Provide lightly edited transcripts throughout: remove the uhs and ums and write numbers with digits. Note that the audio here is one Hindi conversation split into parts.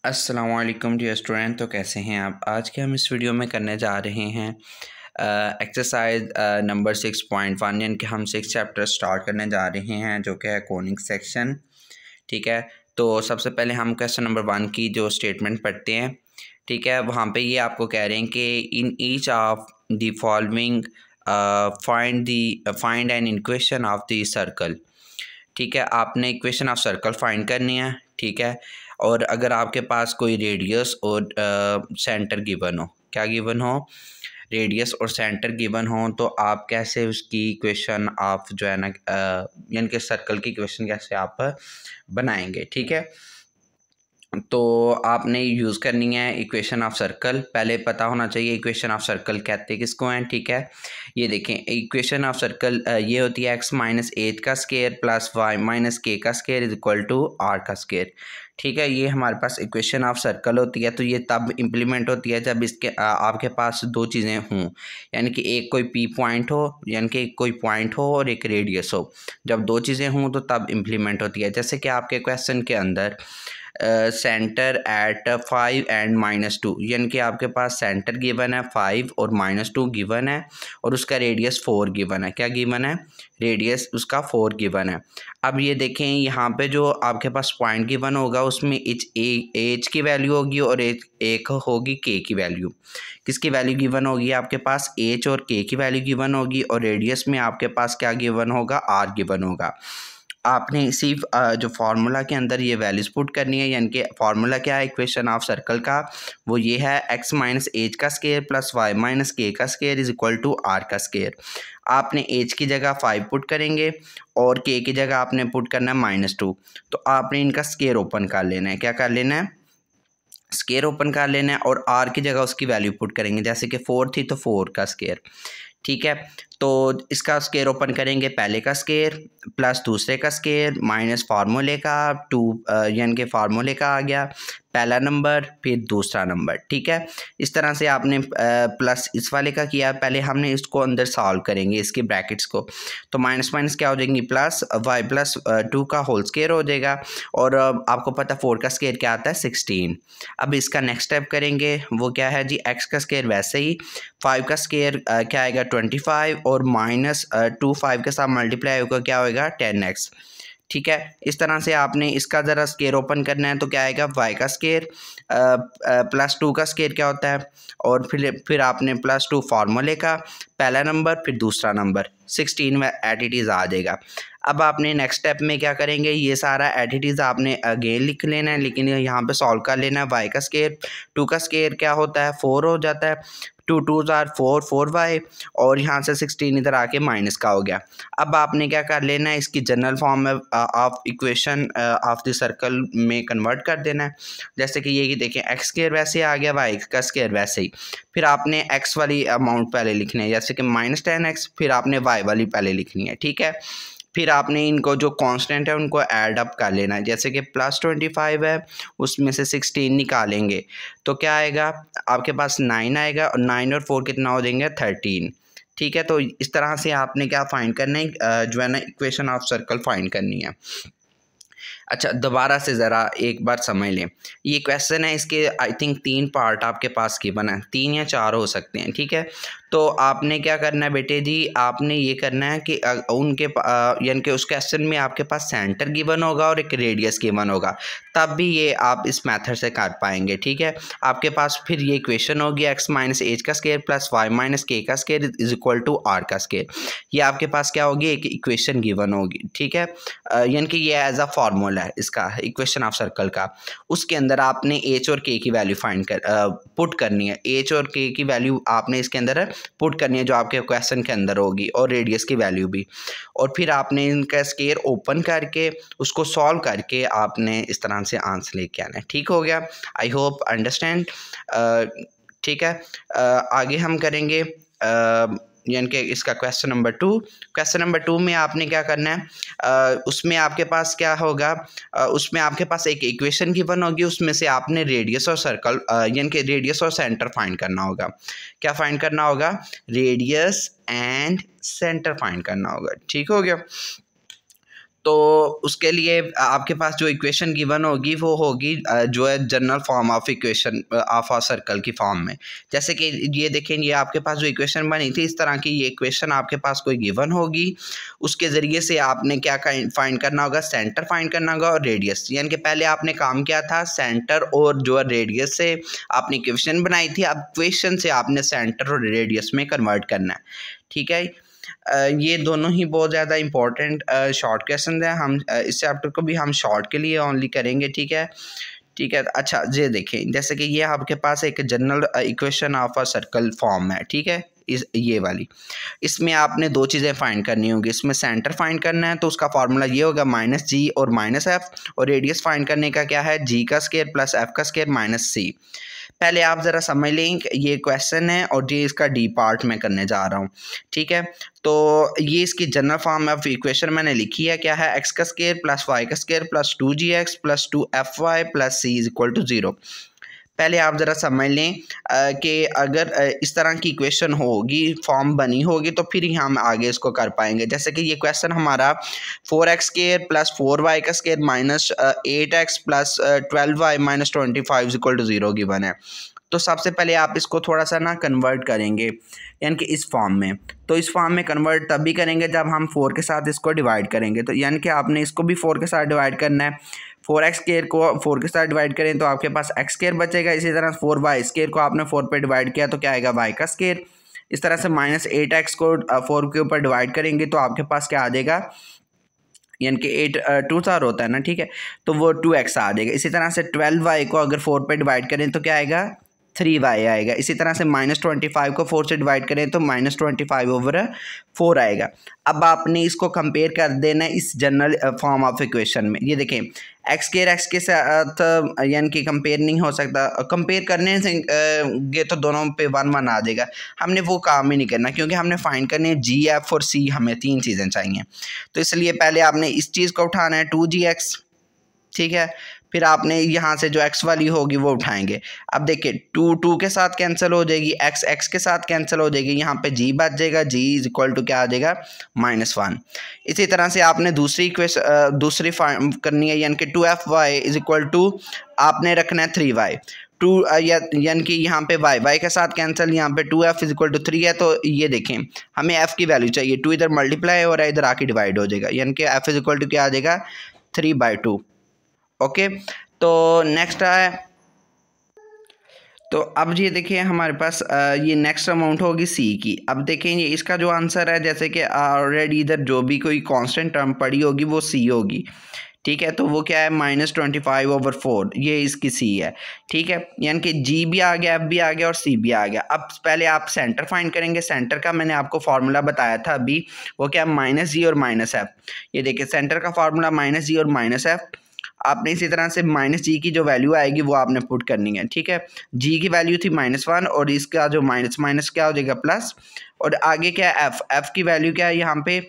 अस्सलाम वालेकुम डियर स्टूडेंट। तो कैसे हैं आप? आज के हम इस वीडियो में करने जा रहे हैं एक्सरसाइज नंबर 6.1, यानी कि हम 6 चैप्टर स्टार्ट करने जा रहे हैं जो कि है कोनिंग सेक्शन। ठीक है, तो सबसे पहले हम क्वेश्चन नंबर 1 की जो स्टेटमेंट पढ़ते हैं। ठीक है, वहाँ पे ये आपको कह रहे हैं कि in each of the following find an equation of the circle. ठीक है, आपने इक्वेशन ऑफ सर्कल फाइंड करनी है। ठीक है, और अगर आपके पास कोई रेडियस और सेंटर गिवन हो, क्या गिवन हो, रेडियस और सेंटर गिवन हो, तो आप कैसे उसकी इक्वेशन आप जो है ना यानी कि सर्कल की इक्वेशन कैसे आप बनाएंगे। ठीक है, तो आपने यूज़ करनी है इक्वेशन ऑफ सर्कल। पहले पता होना चाहिए इक्वेशन ऑफ सर्कल कहते किसको हैं। ठीक है, ये देखें इक्वेशन ऑफ सर्कल ये होती है x माइनस एट का square plus y minus k का square is equal to r का स्केयर। ठीक है, ये हमारे पास इक्वेशन ऑफ सर्कल होती है। तो ये तब इम्प्लीमेंट होती है जब इसके आपके पास दो चीज़ें हों, यानी कि एक कोई पी पॉइंट हो, यानी कि कोई पॉइंट हो और एक रेडियस हो। जब दो चीज़ें हों तो तब इम्प्लीमेंट होती है। जैसे कि आपके क्वेश्चन के अंदर सेंटर एट 5 एंड -2, यानी कि आपके पास सेंटर गिवन है 5 और -2 गिवन है और उसका रेडियस 4 गिवन है। क्या गिवन है? रेडियस उसका 4 गिवन है। अब ये देखें यहाँ पे जो आपके पास पॉइंट गिवन होगा उसमें एच की वैल्यू होगी और एक होगी के की वैल्यू। किसकी वैल्यू गिवन होगी? आपके पास एच और के की वैल्यू गिवन होगी और रेडियस में आपके पास क्या गिवन होगा? आर गिवन होगा। आपने इसी जो फार्मूला के अंदर ये वैल्यूज पुट करनी है, यानी कि फार्मूला क्या है इक्वेशन ऑफ सर्कल का? वो ये है x माइनस एच का square plus y minus k का square is equal to r का स्केयर। आपने एच की जगह 5 पुट करेंगे और के की जगह आपने पुट करना है -2। तो आपने इनका स्केयर ओपन कर लेना है। क्या कर लेना है? स्केयर ओपन कर लेना है और आर की जगह उसकी वैल्यू पुट करेंगे। जैसे कि 4 थी तो 4 का स्केयर। ठीक है, तो इसका स्केयर ओपन करेंगे, पहले का स्केयर प्लस दूसरे का स्केयर माइनस फार्मूले का 2, यानी कि फार्मूले का आ गया पहला नंबर फिर दूसरा नंबर। ठीक है, इस तरह से आपने प्लस इस वाले का किया। पहले हमने इसको अंदर सॉल्व करेंगे इसके ब्रैकेट्स को, तो माइनस माइनस क्या हो जाएंगी? प्लस वाई प्लस 2 का होल स्केयर हो जाएगा। और आपको पता 4 का स्केयर क्या आता है? 16। अब इसका नेक्स्ट स्टेप करेंगे, वो क्या है जी? एक्स का स्केयर वैसे ही 5 का स्केयर क्या आएगा? 25 और -2 5 के साथ मल्टीप्लाई होगा, क्या होगा? 10x। ठीक है, इस तरह से आपने इसका ज़रा स्केयर ओपन करना है, तो क्या आएगा? y का स्केयर प्लस 2 का स्केयर क्या होता है, और फिर आपने +2 फार्मूले का पहला नंबर फिर दूसरा नंबर 16 में एट इट इज़ आ जाएगा। अब आपने नेक्स्ट स्टेप में क्या करेंगे? ये सारा एट इट इज़ आपने अगेन लिख लेना है, लेकिन यहाँ पे सॉल्व कर लेना है। y का स्केयर 2 का स्केयर क्या होता है? 4 हो जाता है। 2 2s are 4 4y और यहाँ से 16 इधर आके माइनस का हो गया। अब आपने क्या कर लेना है? इसकी जनरल फॉर्म में of equation of the circle में कन्वर्ट कर देना है। जैसे कि ये देखें एक्स स्केयर वैसे आ गया, वाई का स्केयर वैसे ही। फिर आपने एक्स वाली अमाउंट पहले लिखनी है, जैसे कि -10x, फिर आपने वाई वाली पहले लिखनी है। ठीक है, फिर आपने इनको जो कांस्टेंट है उनको ऐड अप कर लेना है। जैसे कि +25 है, उसमें से 16 निकालेंगे तो क्या आएगा? आपके पास 9 आएगा और 9 और 4 कितना हो जाएंगे? 13। ठीक है, तो इस तरह से आपने क्या फाइंड करना है? जो है ना इक्वेशन ऑफ सर्कल फाइंड करनी है। अच्छा, दोबारा से ज़रा एक बार समझ लें। ये क्वेश्चन है, इसके आई थिंक 3 पार्ट आपके पास गिवन है, 3 या 4 हो सकते हैं। ठीक है, तो आपने क्या करना है बेटे जी? आपने ये करना है कि उनके यानी कि उस क्वेश्चन में आपके पास सेंटर गिवन होगा और एक रेडियस गिवन होगा, तब भी ये आप इस मेथड से कर पाएंगे। ठीक है, आपके पास फिर ये इक्वेशन होगी x माइनस एच का square plus y minus k का square is equal to r का स्केयर। ये आपके पास क्या होगी? एक इक्वेशन गिवन होगी। ठीक है, यानी कि ये एज अ फार्मूला है इसका इक्वेशन ऑफ सर्कल का। उसके अंदर आपने एच और के की वैल्यू फाइंड कर पुट करनी है। एच और के की वैल्यू आपने इसके अंदर पुट करनी है जो आपके क्वेश्चन के अंदर होगी, और रेडियस की वैल्यू भी। और फिर आपने इनका स्केयर ओपन करके उसको सॉल्व करके आपने इस तरह से आंसर लेके आना है। ठीक हो गया? I hope understand. ठीक है, आगे हम करेंगे यानी कि इसका क्वेश्चन नंबर 2। क्वेश्चन नंबर 2 में आपने क्या करना है? उसमें आपके पास क्या होगा? उसमें आपके पास एक इक्वेशन गिवन होगी, उसमें से आपने रेडियस और सर्कल यानी कि रेडियस और सेंटर फाइंड करना होगा। क्या फाइंड करना होगा? रेडियस एंड सेंटर फाइंड करना होगा। ठीक हो गया? तो उसके लिए आपके पास जो इक्वेशन गिवन होगी वो होगी जो है general form of equation of a circle की फॉर्म में। जैसे कि ये देखें, ये आपके पास जो इक्वेशन बनी थी, इस तरह की ये इक्वेशन आपके पास कोई गिवन होगी, उसके ज़रिए से आपने क्या फाइंड करना होगा, सेंटर फाइंड करना होगा और रेडियस। यानी कि पहले आपने काम किया था सेंटर और जो है रेडियस से आपने इक्वेशन बनाई थी, अब इक्वेशन से आपने सेंटर और रेडियस में कन्वर्ट करना है। ठीक है, ये दोनों ही बहुत ज़्यादा इंपॉर्टेंट शॉर्ट क्वेश्चन हैं। हम इस चैप्टर को भी हम शॉर्ट के लिए ओनली करेंगे। ठीक है, ठीक है। अच्छा, ये देखें, जैसे कि ये आपके पास एक general equation of a circle form है। ठीक है, इस ये वाली, इसमें आपने दो चीज़ें फाइंड करनी होगी। इसमें सेंटर फाइंड करना है तो उसका फार्मूला ये होगा -g और -f, और रेडियस फाइंड करने का क्या है, g का स्क्वायर प्लस f का स्क्वायर माइनस c। पहले आप ज़रा समझ लें, ये क्वेश्चन है और ये इसका डी पार्ट में करने जा रहा हूँ। ठीक है, तो ये इसकी जनरल फॉर्म ऑफ इक्वेशन मैंने लिखी है, क्या है, x का स्क्वायर प्लस y का square plus 2gx plus 2fy plus c is equal to 0। पहले आप ज़रा समझ लें कि अगर इस तरह की इक्वेशन होगी, फॉर्म बनी होगी, तो फिर ही हम आगे इसको कर पाएंगे। जैसे कि ये क्वेश्चन हमारा 4x स्क्वायर प्लस 4y का square minus 8x plus 12y minus 25 equal to 0 given है। तो सबसे पहले आप इसको थोड़ा सा ना कन्वर्ट करेंगे, यानी कि इस फॉर्म में। तो इस फॉर्म में कन्वर्ट तभी करेंगे जब हम 4 के साथ इसको डिवाइड करेंगे। तो यानी कि आपने इसको भी 4 के साथ डिवाइड करना है। 4x स्क्वायर को 4 के साथ डिवाइड करें तो आपके पास x स्क्वायर बचेगा। इसी तरह 4y स्क्वायर को आपने 4 पे डिवाइड किया तो क्या आएगा, y का स्क्वायर। इस तरह से -8x को 4 के ऊपर डिवाइड करेंगे तो आपके पास क्या आ जाएगा, यानी कि 8 2 4 होता है ना। ठीक है, तो वो 2x आ जाएगा। इसी तरह से 12y को अगर 4 पे डिवाइड करें तो क्या आएगा, 3y आएगा। इसी तरह से -25 को 4 से डिवाइड करें तो -25/4 आएगा। अब आपने इसको कंपेयर कर देना है इस जनरल फॉर्म ऑफ इक्वेशन में। ये देखें, x स्क्वायर x के साथ यानी कि कंपेयर नहीं हो सकता। कंपेयर करने से ये तो दोनों पे 1 1 आ जाएगा। हमने वो काम ही नहीं करना, क्योंकि हमने फाइंड करने है g, f और c। हमें 3 चीज़ें चाहिए, तो इसलिए पहले आपने इस चीज़ को उठाना है 2gx। ठीक है, फिर आपने यहाँ से जो x वाली होगी वो उठाएंगे। अब देखिए, 2 के साथ कैंसिल हो जाएगी, x के साथ कैंसिल हो जाएगी, यहाँ पे g बच जाएगा, g इज इक्वल टू क्या आ जाएगा, -1। इसी तरह से आपने दूसरी इक्वेशन दूसरी फाइंड करनी है, यानी कि 2fy इज इक्वल टू आपने रखना है 3y। यानी कि यहाँ पे y के साथ कैंसिल, यहाँ पे 2f इज इक्वल टू 3 है। तो ये देखें, हमें f की वैल्यू चाहिए, 2 इधर मल्टीप्लाई हो रहा है, इधर आके डिवाइड हो जाएगा, यानी कि f इज इक्वल टू क्या आ जाएगा, 3/2। ओके, तो नेक्स्ट है, तो अब ये देखिए हमारे पास ये नेक्स्ट अमाउंट होगी सी की। अब देखेंगे इसका जो आंसर है, जैसे कि ऑलरेडी इधर जो भी कोई कांस्टेंट टर्म पड़ी होगी वो सी होगी। ठीक है, तो वो क्या है, -25/4, ये इसकी सी है। ठीक है, यानी कि जी भी आ गया, एफ भी आ गया और सी भी आ गया। अब पहले आप सेंटर फाइंड करेंगे। सेंटर का मैंने आपको फार्मूला बताया था अभी, वो क्या है, -g और -f। ये देखिए, सेंटर का फार्मूला -g और -f। आपने इसी तरह से -g की जो वैल्यू आएगी वो आपने पुट करनी है। ठीक है, g की वैल्यू थी -1 और इसका जो माइनस क्या हो जाएगा, प्लस। और आगे क्या है, f की वैल्यू क्या है, यहाँ पे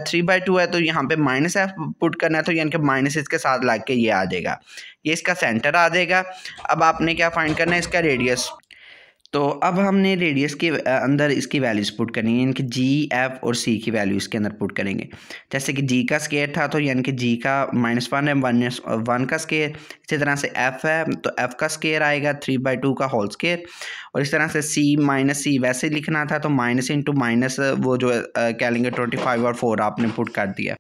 3/2 है, तो यहाँ पे -f पुट करना है, तो यानी कि माइनस इसके साथ लग के ये आ जाएगा, ये इसका सेंटर आ जाएगा। अब आपने क्या फाइंड करना है, इसका रेडियस। तो अब हमने रेडियस के अंदर इसकी वैल्यूज़ पुट करनी है, यानी कि जी, एफ और सी की वैल्यू इसके अंदर पुट करेंगे। जैसे कि जी का स्क्वायर था, तो यानी कि जी का -1 है, 1 का स्क्वायर। इसी तरह से एफ है, तो एफ का स्क्वायर आएगा 3/2 का होल स्क्वायर। और इस तरह से सी वैसे लिखना था, तो माइनस इंटू माइनस वो जो क्या लेंगे 25 और 4 आपने पुट कर दिया।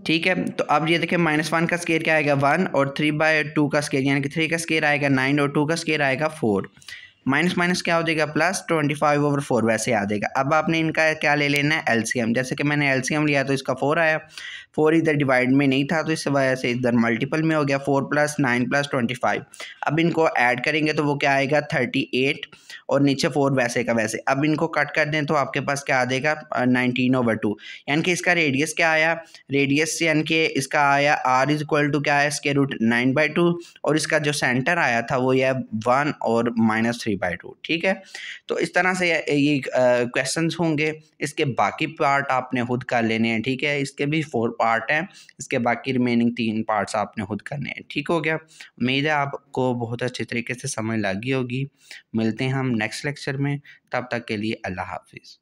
ठीक है, तो अब ये देखिए, -1 का स्क्वायर क्या आएगा, 1, और 3/2 का स्क्वायर यानी कि 3 का स्क्वायर आएगा 9 और 2 का स्क्वायर आएगा 4। माइनस माइनस क्या हो जाएगा, +25/4 वैसे आ जाएगा। अब आपने इनका क्या ले लेना है, एलसीएम। जैसे कि मैंने एलसीएम लिया तो इसका 4 आया, 4 इधर डिवाइड में नहीं था तो इस वजह से इधर मल्टीपल में हो गया, 4 + 9 + 25। अब इनको ऐड करेंगे तो वो क्या आएगा, 38, और नीचे 4 वैसे का वैसे। अब इनको कट कर दें तो आपके पास क्या आ जाएगा, 19/2। यानी कि इसका रेडियस क्या आया, रेडियस यानी कि इसका आया r इज इक्वल टू क्या है, √9/2, और इसका जो सेंटर आया था वो ये 1 और -3/2। ठीक है, तो इस तरह से ये क्वेश्चंस होंगे। इसके बाकी पार्ट आपने खुद कर लेने हैं। ठीक है, इसके भी 4 पार्ट हैं, इसके बाकी रिमेनिंग 3 पार्ट्स आपने खुद करने हैं। ठीक हो गया, उम्मीद है आपको बहुत अच्छे तरीके से समझ लगी होगी। मिलते हैं हम नेक्स्ट लेक्चर में, तब तक के लिए अल्लाह हाफिज़।